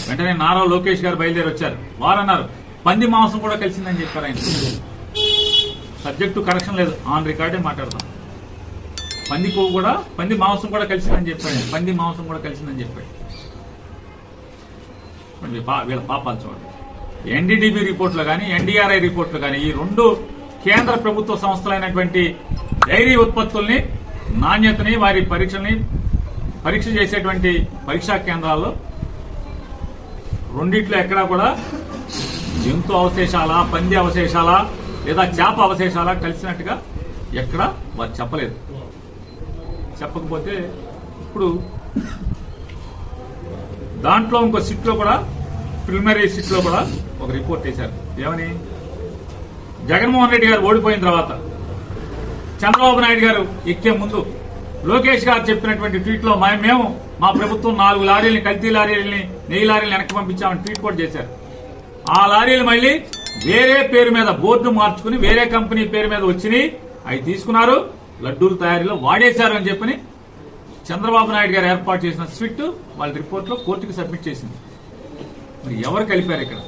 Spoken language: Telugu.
వెంటనే నారా లోకేష్ గారు బయలుదేరి వచ్చారు. వారు అన్నారు పంది మాంసం కూడా కలిసిందని చెప్పారు. ఆయన సబ్జెక్టు కరెక్షన్ లేదు, ఆన్ రికార్డే మాట్లాడతాం. పంది పువ్వు కూడా పంది మాంసం కూడా కలిసిందని చెప్పాడు. పంది మాంసం కూడా కలిసిందని చెప్పాడు. వీళ్ళ పాపాలు చూడండి. ఎన్డీడీబీ రిపోర్టులు కానీ ఎన్డీఆర్ఐ రిపోర్టులు కానీ ఈ రెండు కేంద్ర ప్రభుత్వ సంస్థలైనటువంటి డైరీ ఉత్పత్తుల్ని నాణ్యతని వారి పరీక్ష చేసేటువంటి పరీక్షా కేంద్రాల్లో రెండిట్లో ఎక్కడా కూడా జంతు అవశేషాల, పంది అవశేషాల లేదా చేప అవశేషాల కలిసినట్టుగా ఎక్కడ వారు చెప్పలేదు. చెప్పకపోతే ఇప్పుడు దాంట్లో ఇంకో సిట్ లో కూడా ప్రిలిమినరీ సిట్ లో కూడా ఒక రిపోర్ట్ వేశారు. ఏమని? జగన్మోహన్ రెడ్డి గారు ఓడిపోయిన తర్వాత చంద్రబాబు నాయుడు గారు ఎక్కే ముందు లోకేష్ గారు చెప్పినటువంటి ట్వీట్ లో మేము మా ప్రభుత్వం 4 లారీలని, కల్తీ లారీలని, నెయ్యి లారీలు వెనక్కి పంపించామని ట్వీట్ కూడా చేశారు. ఆ లారీలు మళ్లీ వేరే పేరు మీద బోర్డు మార్చుకుని వేరే కంపెనీ పేరు మీద వచ్చినాయి, అవి తీసుకున్నారు, లడ్డూల తయారీలో వాడేశారు అని చెప్పని చంద్రబాబు నాయుడు గారు ఏర్పాటు చేసిన స్విట్ వాళ్ళ రిపోర్ట్ లో కోర్టుకు సబ్మిట్ చేసింది. మరి ఎవరు కలిపారు ఇక్కడ?